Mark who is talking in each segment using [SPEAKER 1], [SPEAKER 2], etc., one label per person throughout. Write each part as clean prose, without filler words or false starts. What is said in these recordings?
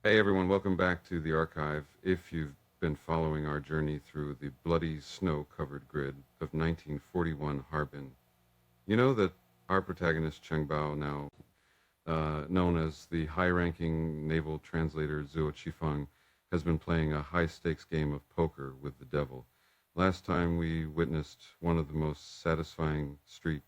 [SPEAKER 1] Hey everyone, welcome back to the archive. If you've been following our journey through the bloody snow-covered grid of 1941 Harbin, you know that our protagonist Cheng Bao, now known as the high-ranking naval translator Zhuo Qifeng, has been playing a high-stakes game of poker with the devil. Last time we witnessed one of the most satisfying street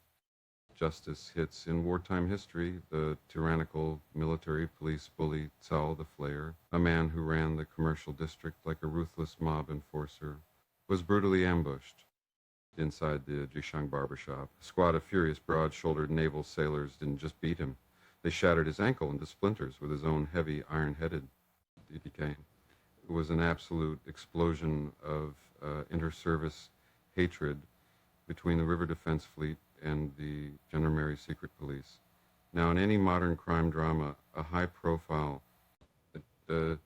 [SPEAKER 1] justice hits in wartime history, the tyrannical military police bully Cao the Flayer, a man who ran the commercial district like a ruthless mob enforcer, was brutally ambushed inside the Jishang barbershop. A squad of furious, broad-shouldered naval sailors didn't just beat him. They shattered his ankle into splinters with his own heavy, iron-headed DPK. It was an absolute explosion of inter-service hatred between the River Defense Fleet and the Gendarmerie Secret Police. Now, in any modern crime drama, a high-profile uh,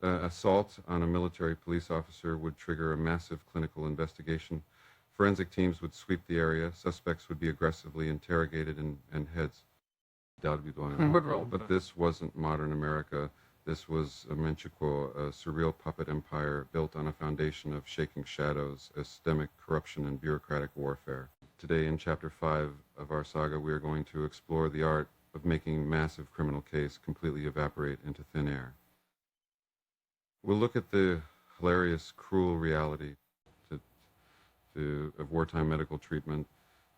[SPEAKER 1] assault on a military police officer would trigger a massive clinical investigation. Forensic teams would sweep the area. Suspects would be aggressively interrogated and heads doubted be blowing up. But this wasn't modern America. This was a Menchukuo, a surreal puppet empire built on a foundation of shaking shadows, systemic corruption, and bureaucratic warfare. Today, in Chapter 5 of our saga, we are going to explore the art of making a massive criminal case completely evaporate into thin air. We'll look at the hilarious, cruel reality of wartime medical treatment,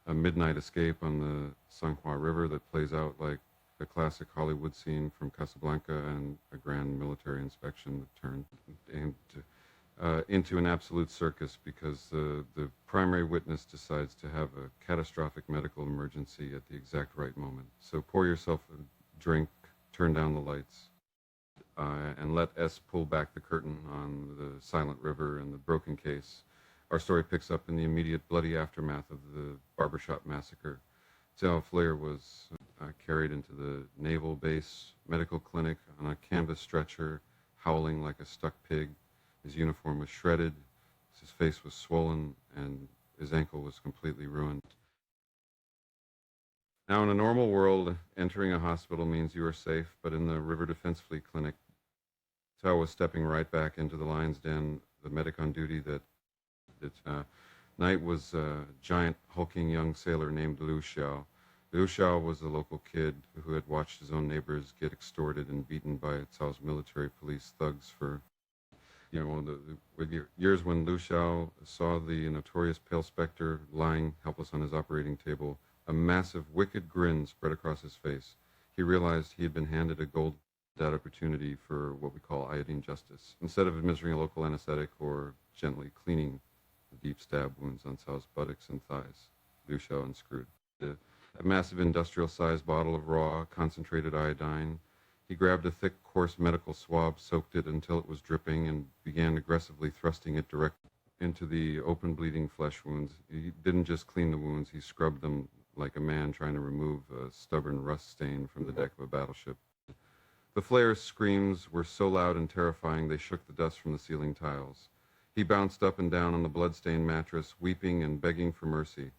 [SPEAKER 1] a midnight escape on the Sanghua River that plays out like a classic Hollywood scene from Casablanca, and a grand military inspection that turned into an absolute circus because the primary witness decides to have a catastrophic medical emergency at the exact right moment. So pour yourself a drink, turn down the lights, and let S pull back the curtain on the silent river and the broken case. Our story picks up in the immediate bloody aftermath of the barbershop massacre. Zhao Flair was carried into the naval base medical clinic on a canvas stretcher, howling like a stuck pig. His uniform was shredded, his face was swollen, and his ankle was completely ruined. Now, in a normal world, entering a hospital means you are safe, but in the River Defense Fleet Clinic, Zhao was stepping right back into the lion's den. The medic on duty that night was a giant, hulking young sailor named Liu Xiao. Liu Xiao was a local kid who had watched his own neighbors get extorted and beaten by Cao's military police thugs for, the years when Liu Xiao saw the notorious Pale Spectre lying helpless on his operating table. A massive, wicked grin spread across his face. He realized he had been handed a gold opportunity for what we call iodine justice. Instead of administering a local anesthetic or gently cleaning the deep stab wounds on Cao's buttocks and thighs, Liu Xiao unscrewed a massive industrial-sized bottle of raw, concentrated iodine. He grabbed a thick, coarse medical swab, soaked it until it was dripping, and began aggressively thrusting it directly into the open, bleeding flesh wounds. He didn't just clean the wounds, he scrubbed them like a man trying to remove a stubborn rust stain from the deck of a battleship. The flayer's screams were so loud and terrifying they shook the dust from the ceiling tiles. He bounced up and down on the blood-stained mattress, weeping and begging for mercy.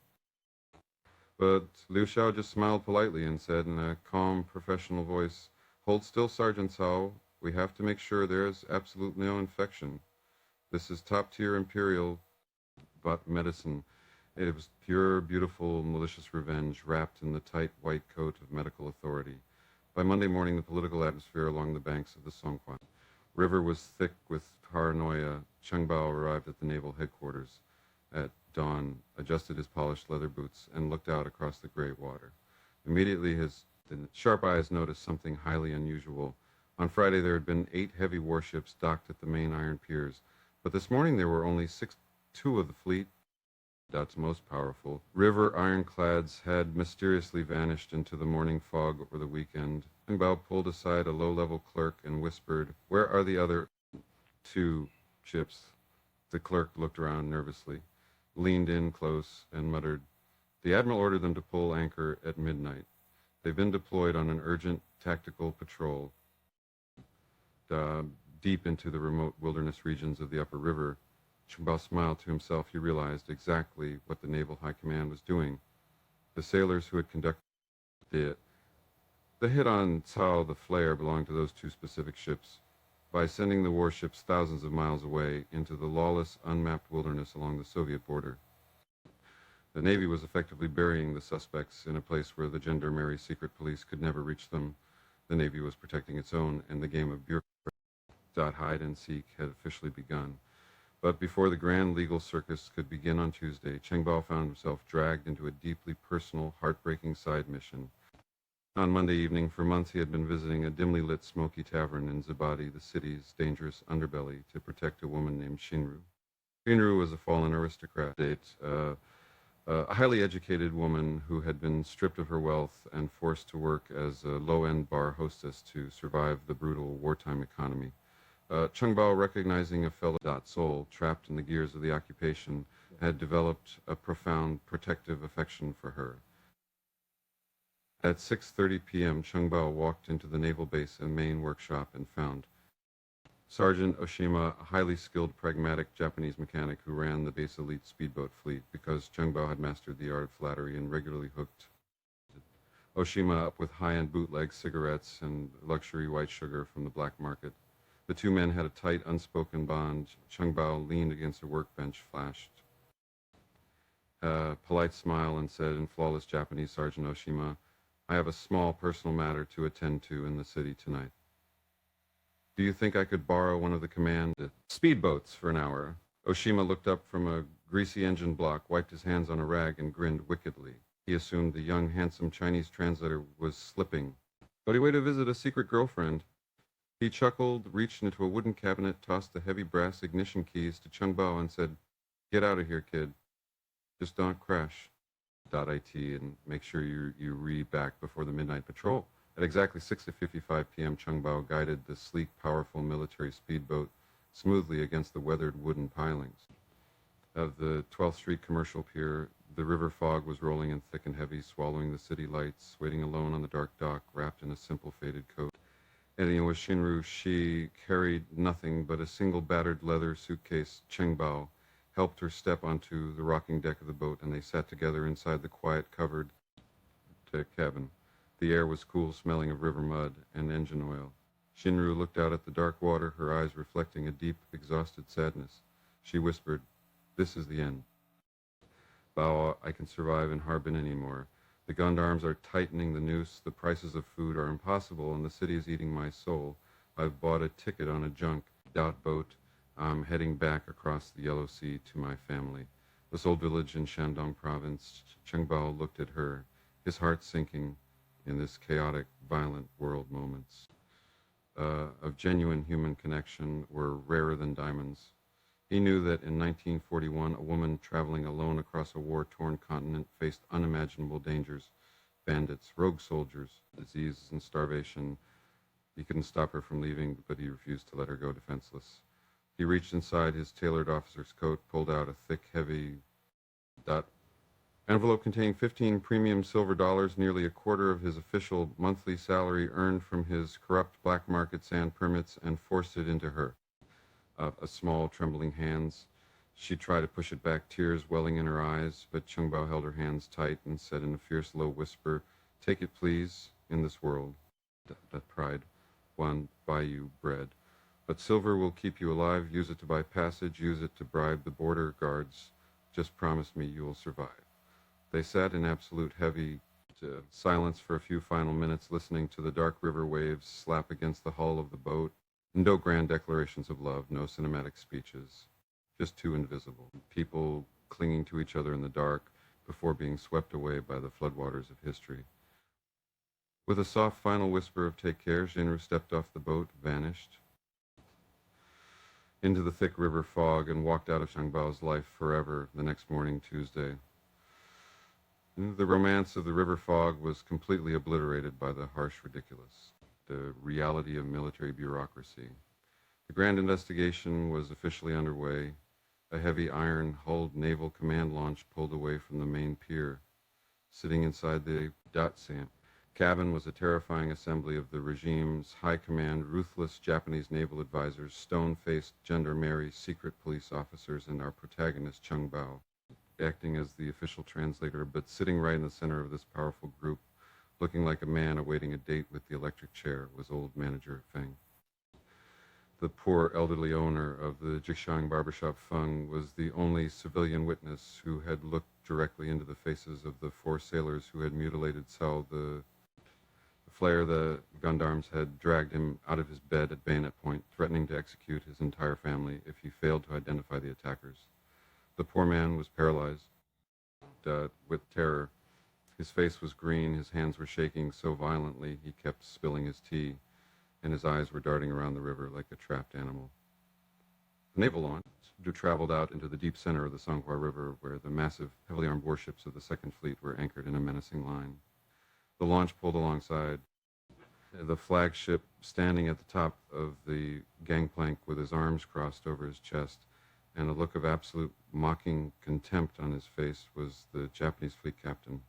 [SPEAKER 1] But Liu Xiao just smiled politely and said in a calm, professional voice, "Hold still, Sergeant Cao. We have to make sure there's absolutely no infection. This is top-tier imperial medicine." It was pure, beautiful, malicious revenge wrapped in the tight white coat of medical authority. By Monday morning, the political atmosphere along the banks of the Songhuan River was thick with paranoia. Cheng Bao arrived at the naval headquarters at dawn, adjusted his polished leather boots, and looked out across the gray water. Immediately, his sharp eyes noticed something highly unusual. On Friday, there had been 8 heavy warships docked at the main iron piers, but this morning there were only 2 of the fleet. Dot's most powerful river ironclads had mysteriously vanished into the morning fog over the weekend. Bao pulled aside a low-level clerk and whispered, "Where are the other 2 ships?" The clerk looked around nervously, leaned in close, and muttered, "The Admiral ordered them to pull anchor at midnight. They've been deployed on an urgent tactical patrol deep into the remote wilderness regions of the upper river." Chumbao smiled to himself. He realized exactly what the Naval High Command was doing. The sailors who had conducted the The hit on Tsao the Flare belonged to those two specific ships. By sending the warships thousands of miles away into the lawless, unmapped wilderness along the Soviet border, the Navy was effectively burying the suspects in a place where the gendarmerie secret police could never reach them. The Navy was protecting its own, and the game of hide and seek had officially begun. But before the grand legal circus could begin on Tuesday, Cheng Bao found himself dragged into a deeply personal, heartbreaking side mission. On Monday evening, for months he had been visiting a dimly lit smoky tavern in Zabadi, the city's dangerous underbelly, to protect a woman named Shinru. Shinru was a fallen aristocrat, a highly educated woman who had been stripped of her wealth and forced to work as a low-end bar hostess to survive the brutal wartime economy. Cheng Bao, recognizing a fellow soul trapped in the gears of the occupation, had developed a profound protective affection for her. At 6:30 p.m., Cheng Bao walked into the naval base and main workshop and found Sergeant Oshima, a highly skilled, pragmatic Japanese mechanic who ran the base elite speedboat fleet because Cheng Bao had mastered the art of flattery and regularly hooked Oshima up with high-end bootleg cigarettes and luxury white sugar from the black market. The two men had a tight, unspoken bond. Cheng Bao leaned against a workbench, flashed a polite smile, and said in flawless Japanese, Sergeant Oshima, I have a small personal matter to attend to in the city tonight. Do you think I could borrow one of the command speedboats for an hour? Oshima looked up from a greasy engine block, wiped his hands on a rag, and grinned wickedly. He assumed the young, handsome Chinese translator was slipping. But he waited to visit a secret girlfriend. He chuckled, reached into a wooden cabinet, tossed the heavy brass ignition keys to Cheng Bao, and said, Get out of here, kid. Just don't crash. .it and make sure you read back before the midnight patrol. At exactly 6:55 p.m., Cheng Bao guided the sleek, powerful military speedboat smoothly against the weathered wooden pilings of the 12th Street commercial pier. The river fog was rolling in thick and heavy, swallowing the city lights. Waiting alone on the dark dock, wrapped in a simple faded coat, Eddie with Shinru, she carried nothing but a single battered leather suitcase. Cheng Bao helped her step onto the rocking deck of the boat, and they sat together inside the quiet, covered cabin. The air was cool, smelling of river mud and engine oil. Shinru looked out at the dark water, her eyes reflecting a deep, exhausted sadness. She whispered, This is the end. Bao, I can survive in Harbin anymore. The gendarmes are tightening the noose, the prices of food are impossible, and the city is eating my soul. I've bought a ticket on a junk boat. I'm heading back across the Yellow Sea to my family. This old village in Shandong province. Cheng Bao looked at her, his heart sinking in this chaotic, violent world. Moments of genuine human connection were rarer than diamonds. He knew that in 1941, a woman traveling alone across a war-torn continent faced unimaginable dangers, bandits, rogue soldiers, disease and starvation. He couldn't stop her from leaving, but he refused to let her go defenseless. He reached inside his tailored officer's coat, pulled out a thick, heavy envelope containing 15 premium silver dollars, nearly a quarter of his official monthly salary earned from his corrupt black market sand permits, and forced it into her. A small, trembling hands. She tried to push it back, tears welling in her eyes, but Cheng Bao held her hands tight and said in a fierce, low whisper, Take it, please, in this world. That pride won't buy you bread. But silver will keep you alive. Use it to buy passage. Use it to bribe the border guards. Just promise me you will survive. They sat in absolute heavy silence for a few final minutes, listening to the dark river waves slap against the hull of the boat. No grand declarations of love, no cinematic speeches. Just two invisible people clinging to each other in the dark before being swept away by the floodwaters of history. With a soft final whisper of take care, Shinru stepped off the boat, vanished into the thick river fog, and walked out of Cheng Bao's life forever the next morning, Tuesday. The romance of the river fog was completely obliterated by the harsh ridiculous, the reality of military bureaucracy. The grand investigation was officially underway. A heavy iron-hulled naval command launch pulled away from the main pier. Sitting inside the .SAM cabin was a terrifying assembly of the regime's high command, ruthless Japanese naval advisors, stone-faced gendarmerie, secret police officers, and our protagonist, Cheng Bao, acting as the official translator. But sitting right in the center of this powerful group looking like a man awaiting a date with the electric chair, was old manager Feng. The poor elderly owner of the Jixiang barbershop Feng was the only civilian witness who had looked directly into the faces of the 4 sailors who had mutilated Cao. The flare, the gendarmes had dragged him out of his bed at bayonet point, threatening to execute his entire family if he failed to identify the attackers. The poor man was paralyzed with terror. His face was green, his hands were shaking so violently he kept spilling his tea, and his eyes were darting around the river like a trapped animal. The naval launch traveled out into the deep center of the Songhua River, where the massive, heavily armed warships of the Second Fleet were anchored in a menacing line. The launch pulled alongside, the flagship standing at the top of the gangplank with his arms crossed over his chest, and a look of absolute mocking contempt on his face was the Japanese fleet captain,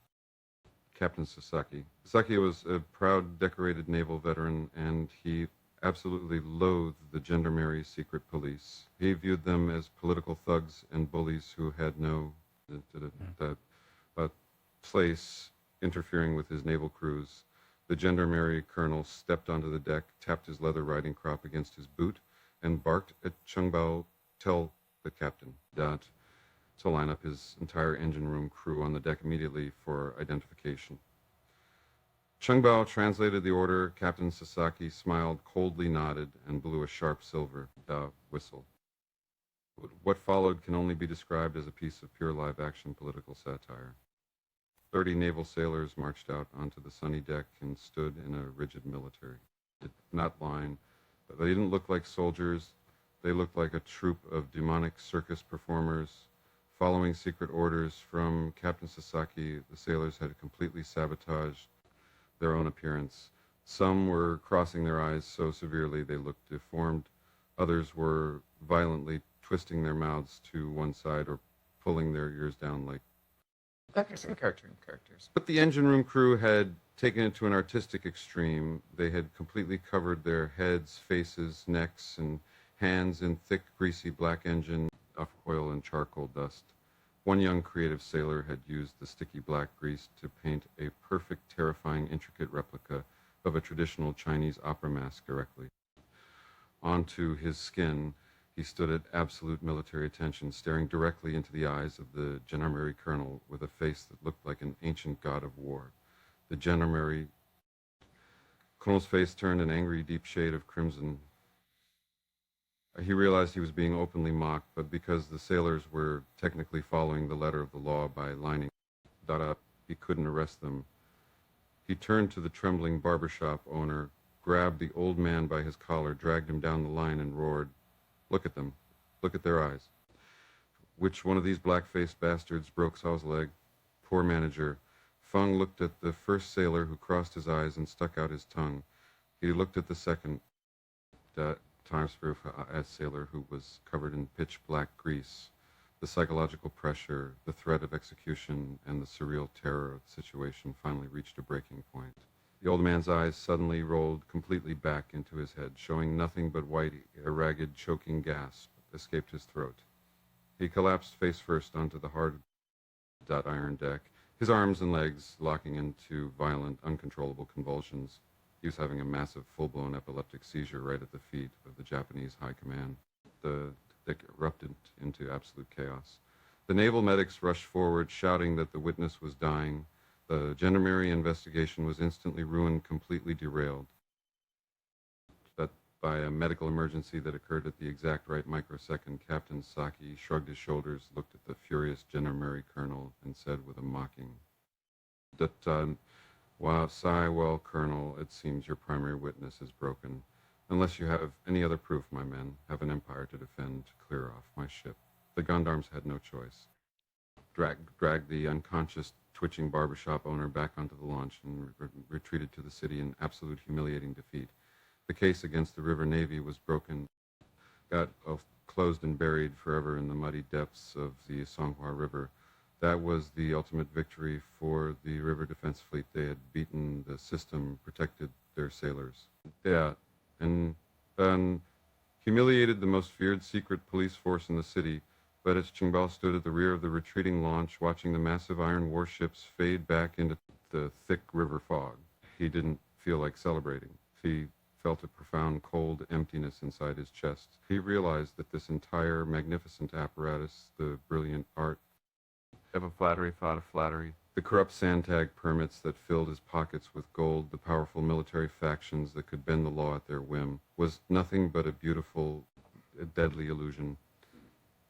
[SPEAKER 1] Captain Sasaki. Sasaki was a proud, decorated naval veteran, and he absolutely loathed the Gendarmerie secret police. He viewed them as political thugs and bullies who had no place interfering with his naval crews. The Gendarmerie colonel stepped onto the deck, tapped his leather riding crop against his boot, and barked at Chengbao, "Tell the captain to line up his entire engine room crew on the deck immediately for identification." Chengbao translated the order. Captain Sasaki smiled, coldly nodded, and blew a sharp silver whistle. What followed can only be described as a piece of pure live-action political satire. 30 naval sailors marched out onto the sunny deck and stood in a rigid military. Not line, but they didn't look like soldiers. They looked like a troupe of demonic circus performers. Following secret orders from Captain Sasaki, the sailors had completely sabotaged their own appearance. Some were crossing their eyes so severely they looked deformed. Others were violently twisting their mouths to one side or pulling their ears down like
[SPEAKER 2] cartoon characters.
[SPEAKER 1] But the engine room crew had taken it to an artistic extreme. They had completely covered their heads, faces, necks, and hands in thick, greasy black engine of oil and charcoal dust. One young creative sailor had used the sticky black grease to paint a perfect, terrifying, intricate replica of a traditional Chinese opera mask directly onto his skin. He stood at absolute military attention, staring directly into the eyes of the Gendarmerie colonel with a face that looked like an ancient god of war. The Gendarmerie colonel's face turned an angry, deep shade of crimson. He realized he was being openly mocked, but because the sailors were technically following the letter of the law by lining up, he couldn't arrest them. He turned to the trembling barbershop owner, grabbed the old man by his collar, dragged him down the line, and roared, "Look at them. Look at their eyes." Which one of these black-faced bastards broke Cao's leg? Poor manager. Feng looked at the first sailor, who crossed his eyes and stuck out his tongue. He looked at the second sailor, who was covered in pitch-black grease. The psychological pressure, the threat of execution, and the surreal terror of the situation finally reached a breaking point. The old man's eyes suddenly rolled completely back into his head, showing nothing but white, a ragged, choking gasp escaped his throat. He collapsed face first onto the hard iron deck, his arms and legs locking into violent, uncontrollable convulsions. He was having a massive, full-blown epileptic seizure right at the feet of the Japanese high command. The deck erupted into absolute chaos. The naval medics rushed forward, shouting that the witness was dying. The Gendarmerie investigation was instantly ruined, completely derailed. But by a medical emergency that occurred at the exact right microsecond, Captain Saki shrugged his shoulders, looked at the furious Gendarmerie colonel, and said with a mocking, "Well, Colonel, it seems your primary witness is broken. Unless you have any other proof, my men have an empire to defend to clear off my ship." The gendarmes had no choice. Dragged the unconscious, twitching barbershop owner back onto the launch and retreated to the city in absolute humiliating defeat. The case against the River Navy was broken, got closed and buried forever in the muddy depths of the Songhua River. That was the ultimate victory for the River Defense Fleet. They had beaten the system, protected their sailors. Yeah, and humiliated the most feared secret police force in the city. But as Chengbao stood at the rear of the retreating launch, watching the massive iron warships fade back into the thick river fog. He didn't feel like celebrating. He felt a profound cold emptiness inside his chest. He realized that this entire magnificent apparatus, the brilliant art, ever flattery thought of flattery, the corrupt sandtag permits that filled his pockets with gold, the powerful military factions that could bend the law at their whim, was nothing but a beautiful, a deadly illusion.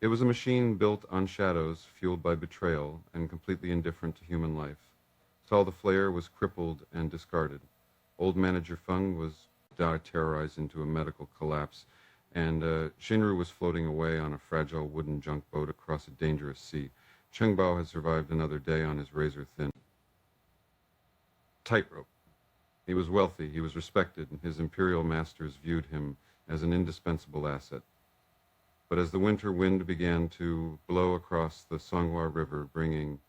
[SPEAKER 1] It was a machine built on shadows, fueled by betrayal, and completely indifferent to human life. Saul the Flayer was crippled and discarded. Old Manager Fung was terrorized into a medical collapse, and Shinru was floating away on a fragile wooden junk boat across a dangerous sea. Cheng Bao had survived another day on his razor-thin tightrope. He was wealthy, he was respected, and his imperial masters viewed him as an indispensable asset. But as the winter wind began to blow across the Songhua River, bringing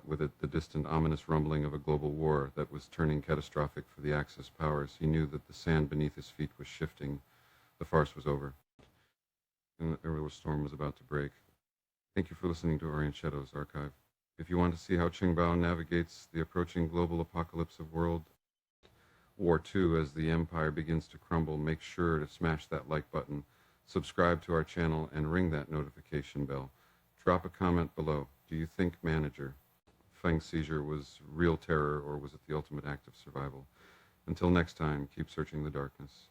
[SPEAKER 1] with it the distant ominous rumbling of a global war that was turning catastrophic for the Axis powers, he knew that the sand beneath his feet was shifting. The farce was over, and a real storm was about to break. Thank you for listening to Orient Shadows Archive. If you want to see how Qingbao navigates the approaching global apocalypse of World War II as the Empire begins to crumble, make sure to smash that like button, subscribe to our channel, and ring that notification bell. Drop a comment below. Do you think Manager Feng's seizure was real terror, or was it the ultimate act of survival? Until next time, keep searching the darkness.